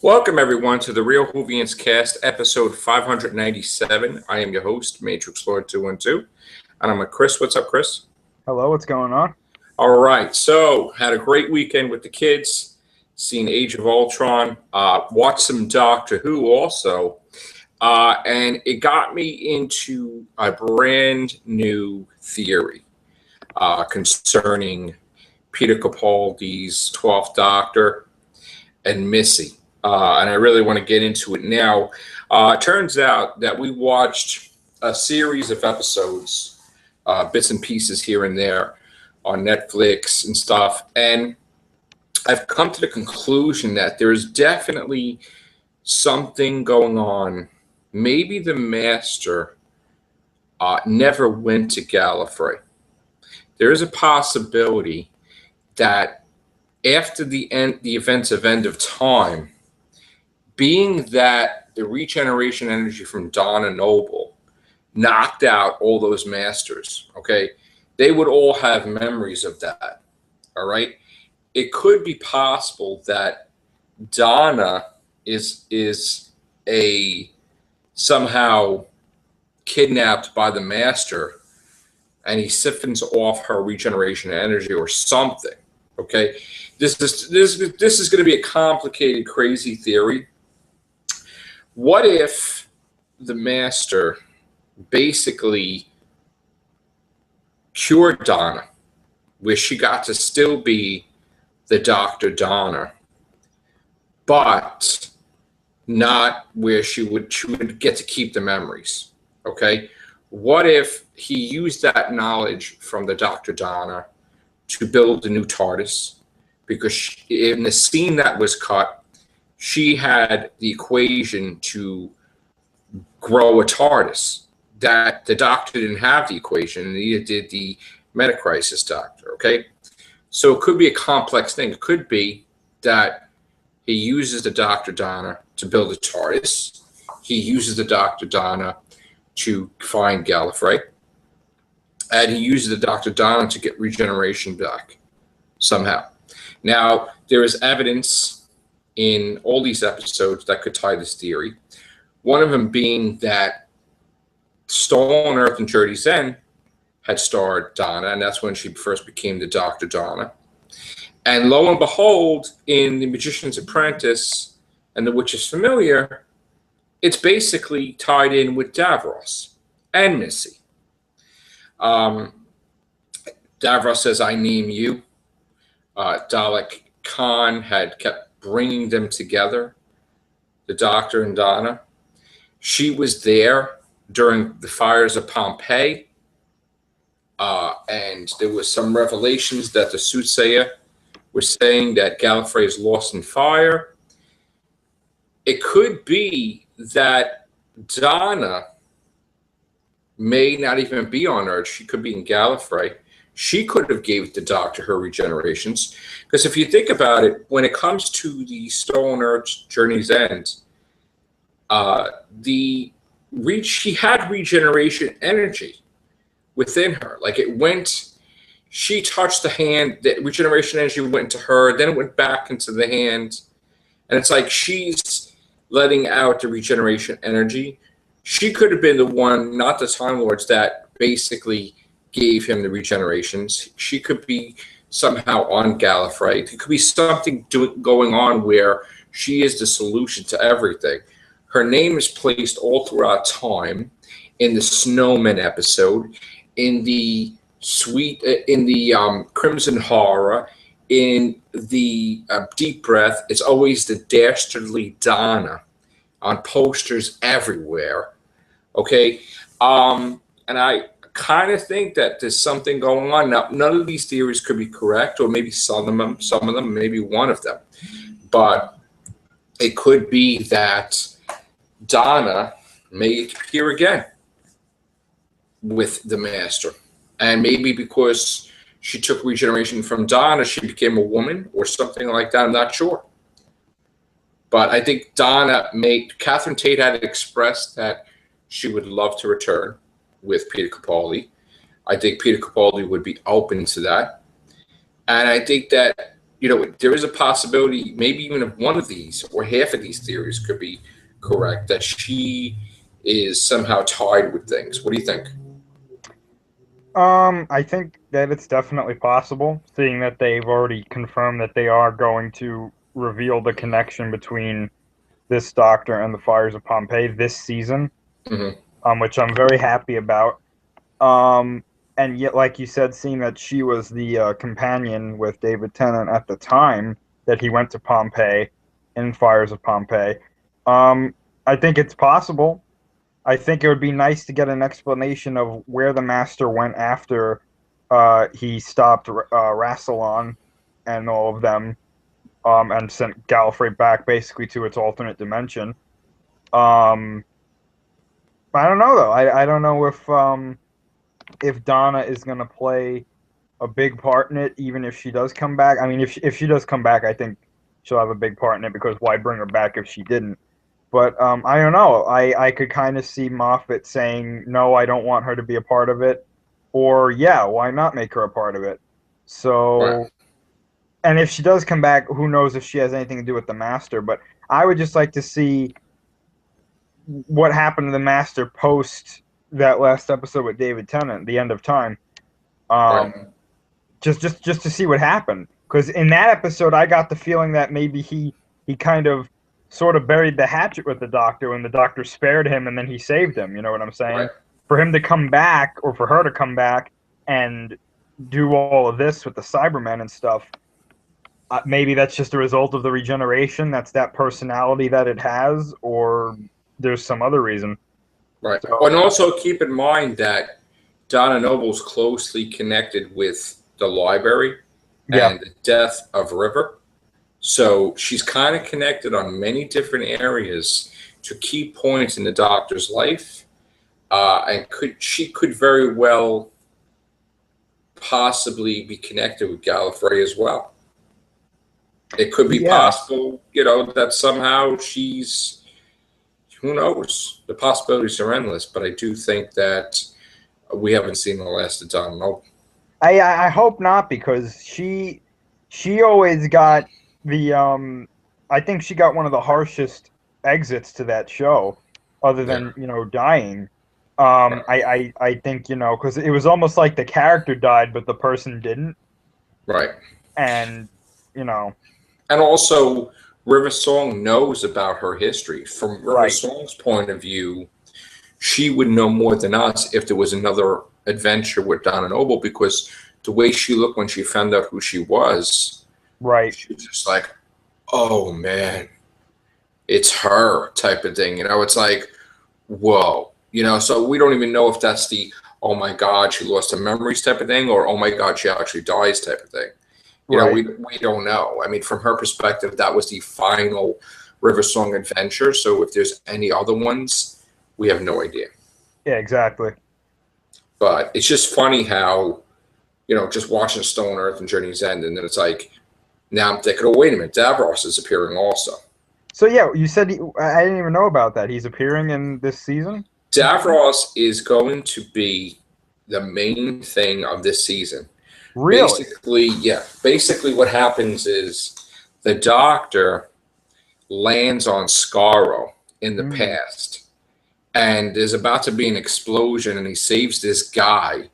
Welcome, everyone, to the Real Whovians cast, episode 597. I am your host, Matrix Lord 212, and I'm with Chris. What's up, Chris? Hello, what's going on? All right, so had a great weekend with the kids, seen Age of Ultron, watched some Doctor Who also, and it got me into a brand new theory concerning Peter Capaldi's 12th Doctor and Missy. And I really want to get into it now. It turns out that we watched a series of episodes, bits and pieces here and there on Netflix and stuff. And I've come to the conclusion that there is definitely something going on. Maybe the Master never went to Gallifrey. There is a possibility that after the events of End of Time, being that the regeneration energy from Donna Noble knocked out all those masters, okay, they would all have memories of that, all right? It could be possible that Donna is somehow kidnapped by the master, and he siphons off her regeneration energy or something, okay? This is going to be a complicated, crazy theory. What if the master basically cured Donna, where she got to still be the Dr. Donna, but not where she would get to keep the memories, okay? What if he used that knowledge from the Dr. Donna to build a new TARDIS? Because in the scene that was cut, she had the equation to grow a TARDIS. That the Doctor didn't have the equation, and neither did the Metacrisis Doctor, okay? So it could be a complex thing. It could be that he uses the Dr. Donna to build a TARDIS. He uses the Dr. Donna to find Gallifrey. And he uses the Dr. Donna to get regeneration back somehow. Now, there is evidence in all these episodes that could tie this theory. One of them being that Stolen Earth and Journey's End had starred Donna, and that's when she first became the Dr. Donna. And lo and behold, in The Magician's Apprentice and The Witch's Familiar, it's basically tied in with Davros and Missy. Davros says, "I name you." Dalek Khan had kept bringing them together, the Doctor and Donna. She was there during the fires of Pompeii, and there was some revelations that the soothsayer was saying that Gallifrey is lost in fire. It could be that Donna may not even be on Earth. She could be in Gallifrey. She could have gave the Doctor her regenerations. Because if you think about it, when it comes to the Stolen Earth Journey's End, she had regeneration energy within her. Like it went, she touched the hand, the regeneration energy went into her, then it went back into the hand. And it's like she's letting out the regeneration energy. She could have been the one, not the Time Lords, that basically gave him the regenerations. She could be somehow on Gallifrey. There could be something going on where she is the solution to everything. Her name is placed all throughout time in the Snowman episode, in the Crimson Horror, in the Deep Breath. It's always the dastardly Donna on posters everywhere. Okay, and I kind of think that there's something going on. Now, none of these theories could be correct, or maybe some of them, maybe one of them. But it could be that Donna may appear again with the Master. And maybe because she took regeneration from Donna, she became a woman or something like that. I'm not sure. But I think Catherine Tate had expressed that she would love to return with Peter Capaldi. I think Peter Capaldi would be open to that. And I think that there is a possibility, maybe even if one of these or half of these theories could be correct, that she is somehow tied with things. What do you think? I think that it's definitely possible, seeing that they've already confirmed that they are going to reveal the connection between this Doctor and the fires of Pompeii this season, Hmm. which I'm very happy about. Um, and yet, like you said, seeing that she was the companion with David Tennant at the time that he went to Pompeii in Fires of Pompeii, um, I think it's possible. I think it would be nice to get an explanation of where the Master went after he stopped Rassilon and all of them, and sent Gallifrey back basically to its alternate dimension. Um, I don't know though. I don't know if Donna is going to play a big part in it, even if she does come back. I mean, if she does come back, I think she'll have a big part in it because why bring her back if she didn't? But I don't know. I could kind of see Moffat saying, no, I don't want her to be a part of it. Or, yeah, why not make her a part of it? Right. So, and if she does come back, who knows if she has anything to do with the Master. But I would just like to see what happened to the Master post that last episode with David Tennant, The End of Time. Right. Um, just to see what happened. Because in that episode, I got the feeling that maybe he kind of sort of buried the hatchet with the Doctor when the Doctor spared him and then he saved him. You know what I'm Right. saying? For him to come back, or for her to come back and do all of this with the Cybermen and stuff, maybe that's just a result of the regeneration. That's that personality that it has, or there's some other reason. Right. Well, and So also keep in mind that Donna Noble's closely connected with the library yeah, and the death of River. So she's kind of connected on many different areas to key points in the Doctor's life. And she could very well possibly be connected with Gallifrey as well. It could be yeah, possible, that somehow she's, who knows? The possibilities are endless, but I do think that we haven't seen the last of Donna Noble. I hope not because she always got the I think she got one of the harshest exits to that show, other Yeah. than dying. Right. I think because it was almost like the character died but the person didn't, Right. and you know And also, River Song knows about her history. From River right, Song's point of view, she would know more than us if there was another adventure with Donna Noble, because the way she looked when she found out who right, she was just like, oh man, it's her type of thing. It's like, whoa. So we don't even know if that's the, oh my God, she lost her memories type of thing, or oh my God, she actually dies type of thing. right, We don't know. I mean, from her perspective, that was the final River Song adventure. So if there's any other ones, we have no idea. yeah, exactly. But it's just funny how, just watching Stone Earth and Journey's End, and then it's like, now I'm thinking, oh, wait a minute, Davros is appearing also. So yeah, you said I didn't even know about that. He's appearing in this season. You said? Davros is going to be the main thing of this season. Really? Basically what happens is the Doctor lands on Skaro in the Mm. past, and there's about to be an explosion, and he saves this guy,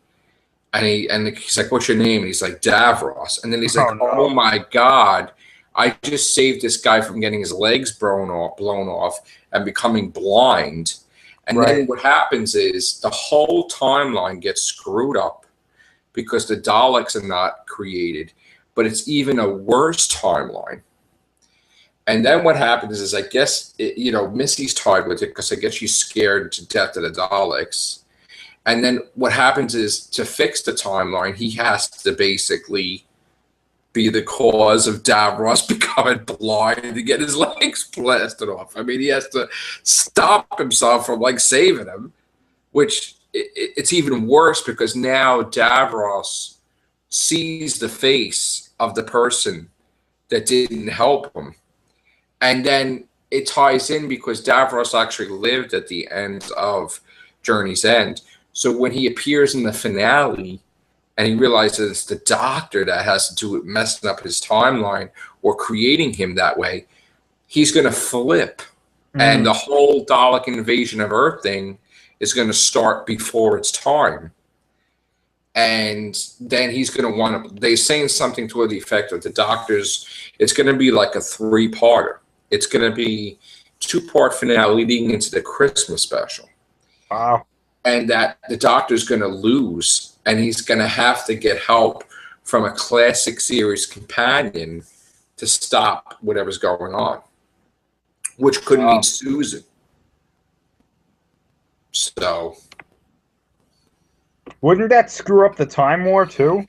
and he's like, "What's your name?" And he's like, "Davros," and then he's like, Oh "Oh no! my God, I just saved this guy from getting his legs blown off, and becoming blind." And Right, then what happens is the whole timeline gets screwed up because the Daleks are not created, but it's even a worse timeline. And then what happens is, I guess, Missy's tied with it because I guess she's scared to death of the Daleks. And then what happens is, to fix the timeline, he has to basically be the cause of Davros becoming blind and to get his legs blasted off. I mean, he has to stop himself from like saving him, which it's even worse because now Davros sees the face of the person that didn't help him. And then it ties in because Davros actually lived at the end of Journey's End. So when he appears in the finale and he realizes it's the Doctor that has to do with messing up his timeline or creating him that way, he's going to flip. And the whole Dalek invasion of Earth thing is going to start before its time. And then he's going to want to, they're saying something toward the effect of the Doctor's, it's going to be like a 3-parter. It's going to be 2-part finale leading into the Christmas special. Wow. And that the Doctor's going to lose, and he's going to have to get help from a classic series companion to stop whatever's going on, which could mean Susan. So, wouldn't that screw up the Time War too?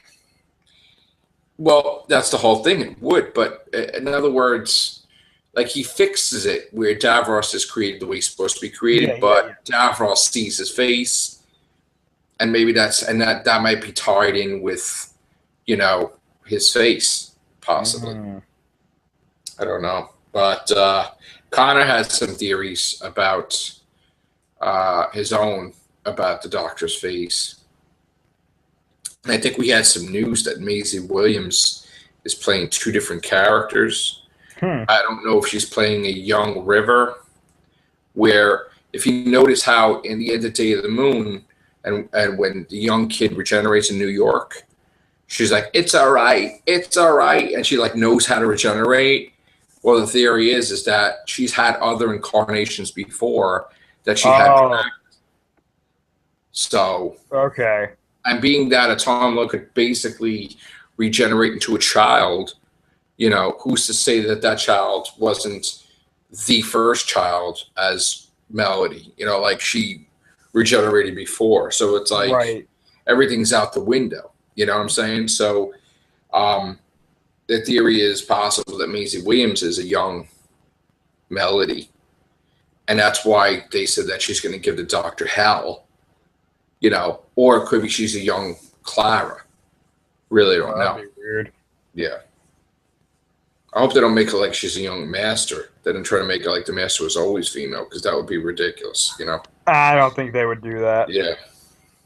Well, that's the whole thing. It would, but in other words, like he fixes it where Davros is created the way he's supposed to be created, but Davros sees his face, and maybe that might be tied in with, his face, possibly. I don't know, but Connor has some theories about his own about the Doctor's face. And I think we had some news that Maisie Williams is playing 2 different characters. I don't know if she's playing a young River, where if you notice how in the end of Day of the Moon, and when the young kid regenerates in New York, she's like, it's all right, and she like knows how to regenerate. Well, the theory is that she's had other incarnations before that she had. So okay, and being that a Tom Look could basically regenerate into a child, who's to say that child wasn't the first child as Melody? Like she regenerated before, so it's like everything's out the window. You know what I'm saying? So the theory is possible that Maisie Williams is a young Melody, and that's why they said that she's going to give the Doctor hell. Or it could be she's a young Clara. Really don't know. That'd be weird. Yeah. I hope they don't make her like she's a young Master. They don't try to make her like the Master was always female, because that would be ridiculous, I don't think they would do that. Yeah.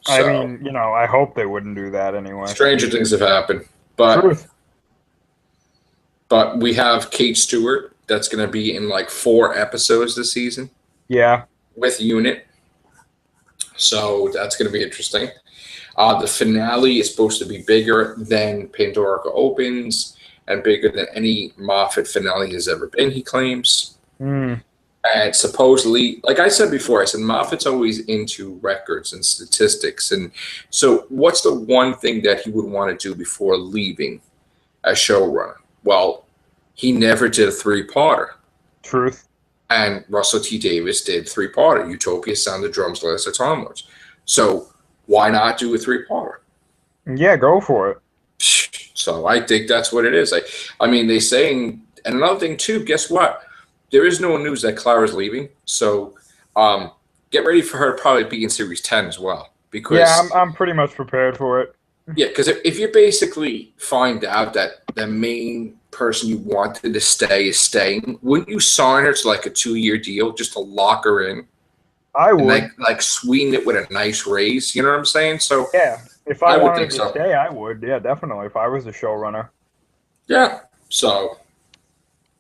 So, I mean, I hope they wouldn't do that anyway. Stranger things have happened. But Truth. But we have Kate Stewart that's going to be in like 4 episodes this season. Yeah. With Unit. So that's going to be interesting. The finale is supposed to be bigger than Pandorica Opens and bigger than any Moffat finale has ever been, he claims. And supposedly, like I said before, I said Moffat's always into records and statistics. And so what's the one thing that he would want to do before leaving as showrunner? Well, he never did a 3-parter. Truth. And Russell T. Davies did 3-parter, Utopia, Sound of Drums, Last of Time Lords. So why not do a 3-parter? Yeah, go for it. So I think that's what it is. I mean, they saying, and another thing too, guess what? There is no news that Clara's leaving. So get ready for her to probably be in Series 10 as well. Because I'm pretty much prepared for it. Yeah, because if you basically find out that the main person you wanted to stay is staying, wouldn't you sign her to like a 2-year deal just to lock her in? I would. Like sweeten it with a nice raise, you know what I'm saying? So yeah, if I wanted to so. stay, I would. Yeah, definitely. If I was the showrunner. Yeah. So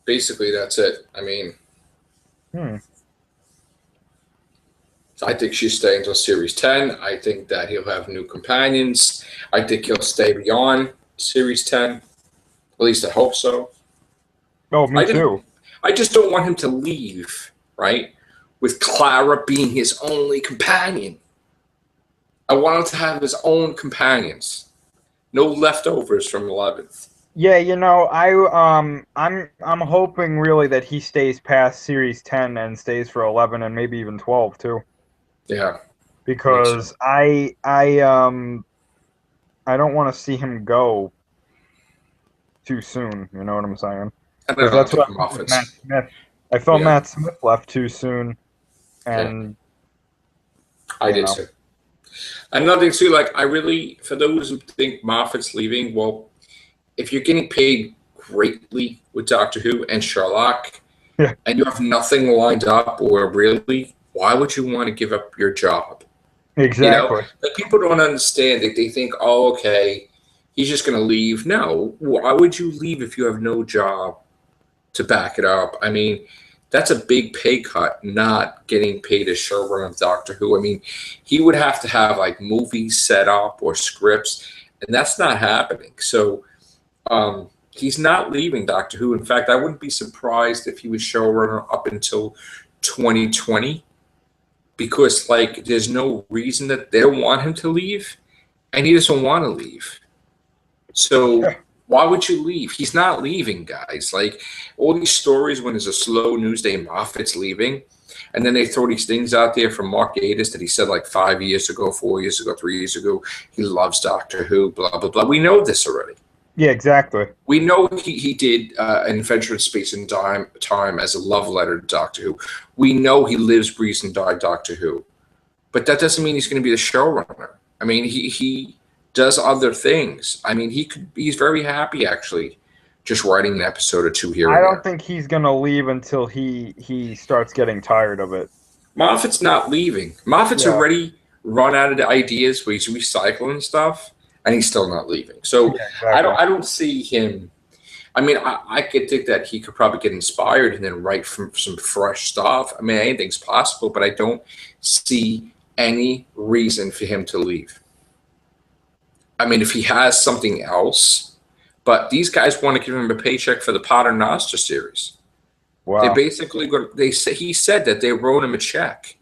basically, that's it. I mean, I think she's staying until Series 10. I think that he'll have new companions. I think he'll stay beyond Series 10. At least I hope so. Oh, me too. I just don't want him to leave, right? With Clara being his only companion. I want him to have his own companions. No leftovers from 11th. Yeah, I'm hoping really that he stays past Series 10 and stays for 11 and maybe even 12 too. Yeah. Because I don't want to see him go too soon. You know what I'm saying? That's what I with Matt Smith. I felt Matt Smith left too soon, and I did too. Another thing too, like I really, for those who think Moffat's leaving, well, if you're getting paid greatly with Doctor Who and Sherlock, and you have nothing lined up, or really, why would you want to give up your job? Exactly. Like people don't understand it. They think, oh, okay, he's just going to leave. No, why would you leave if you have no job to back it up? I mean, that's a big pay cut, not getting paid as showrunner of Doctor Who. I mean, he would have to have like movies set up or scripts, and that's not happening. So he's not leaving Doctor Who. In fact, I wouldn't be surprised if he was showrunner up until 2020, because like there's no reason that they don't want him to leave, and he doesn't want to leave. So why would you leave? He's not leaving, guys. Like all these stories when there's a slow news day, Moffat's leaving, and then they throw these things out there from Mark Gatiss that he said like 5 years ago, 4 years ago, 3 years ago. He loves Doctor Who, blah blah blah. We know this already. Yeah, exactly. We know he did an Adventure in Space and Time as a love letter to Doctor Who. We know he lives, breathes, and died Doctor Who. But that doesn't mean he's going to be the showrunner. I mean, he does other things. I mean, he's very happy, actually, just writing an episode or two here and I there. don't think he's going to leave until he starts getting tired of it. Moffat's not leaving. Moffat's already run out of the ideas where he's recycling stuff, and he's still not leaving. So Yeah, exactly. I don't see him. I mean, I could think that he could probably get inspired and then write from some fresh stuff. I mean, anything's possible, but I don't see any reason for him to leave. I mean, if he has something else, but these guys want to give him a paycheck for the Potter Nostra series. Wow. They basically he said that they wrote him a check,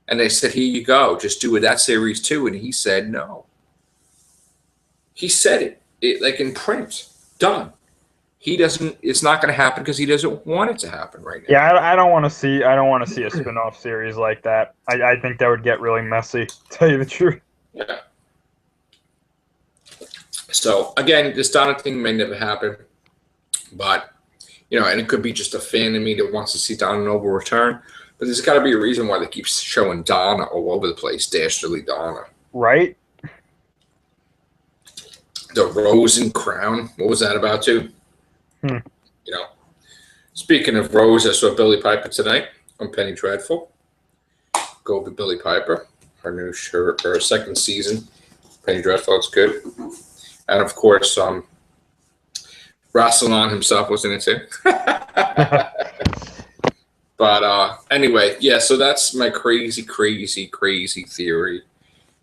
and they said, "Here you go, just do that series too," and he said no. He said it like in print, done. He doesn't. It's not going to happen because he doesn't want it to happen right now. Yeah, I don't want to see. I don't want to see a spin-off series like that. I think that would get really messy. To tell you the truth. Yeah. So again, this Donna thing may never happen, but and it could be just a fan in me that wants to see Donna Noble return. But there's got to be a reason why they keep showing Donna all over the place. Dastardly Donna. Right. The Rose and Crown. What was that about too? Speaking of Rose, I saw Billie Piper tonight on Penny Dreadful. Go with Billie Piper. Her second season. Penny Dreadful. It's good. And of course, Rassilon himself was in it too. But anyway, yeah, so that's my crazy theory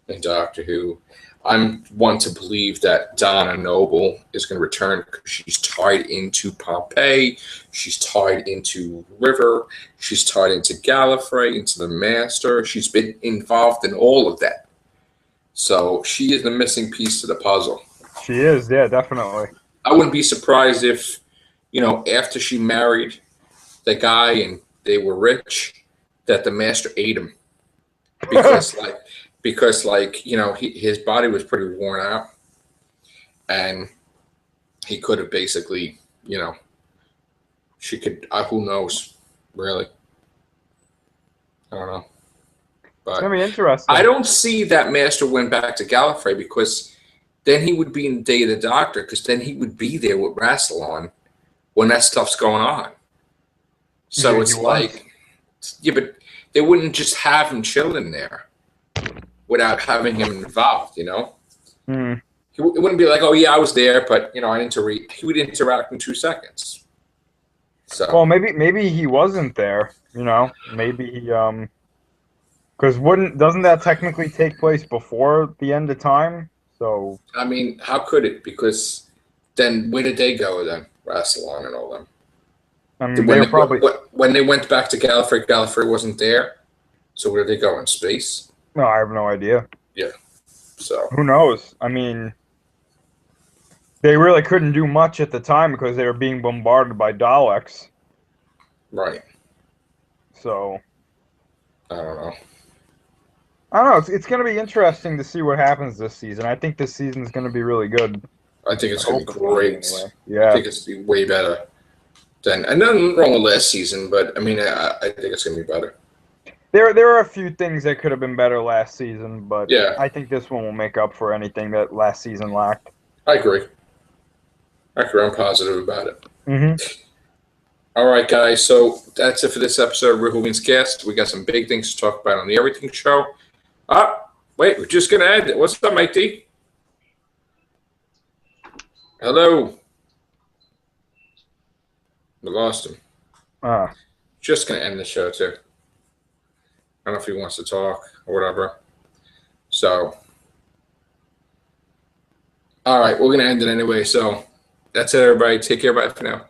in Doctor Who. I'm one to believe that Donna Noble is going to return because she's tied into Pompeii, she's tied into River, she's tied into Gallifrey, into the Master. She's been involved in all of that. So she is the missing piece to the puzzle. She is, yeah, definitely. I wouldn't be surprised if, after she married the guy and they were rich, that the Master ate him. Because his body was pretty worn out, and he could have basically, she could, who knows, really. I don't know. But it's going to be interesting. I don't see that Master went back to Gallifrey, because then he would be in Day of the Doctor, because then he would be there with Rassilon when that stuff's going on. So yeah, it's like, yeah, but they wouldn't just have him chilling there without having him involved, Mm. It wouldn't be like, oh, yeah, I was there, but, I didn't read. He would interact in 2 seconds. So. Well, maybe he wasn't there, Maybe he, because doesn't that technically take place before the end of time? So. I mean, how could it? Because then where did they go then? Rassilon and all them. I mean, when they went back to Gallifrey, Gallifrey wasn't there. So where did they go, in space? No, I have no idea. Yeah. So. Who knows? I mean, they really couldn't do much at the time because they were being bombarded by Daleks. Right. So. I don't know. It's going to be interesting to see what happens this season. I think this season is going to be really good. I think it's going to be great. Anyway. Yeah. I think it's going to be way better than, and nothing wrong with last season, but I mean, I think it's going to be better. There are a few things that could have been better last season, but yeah. I think this one will make up for anything that last season lacked. I agree. I'm positive about it. Mm-hmm. All right, guys. So that's it for this episode of Whovians Cast. We got some big things to talk about on the Everything Show. Wait, we're just going to end it. What's up, Mike D? Hello. We lost him. Just going to end the show, too. I don't know if he wants to talk or whatever. So, all right, we're going to end it anyway. So, that's it, everybody. Take care. Bye for now.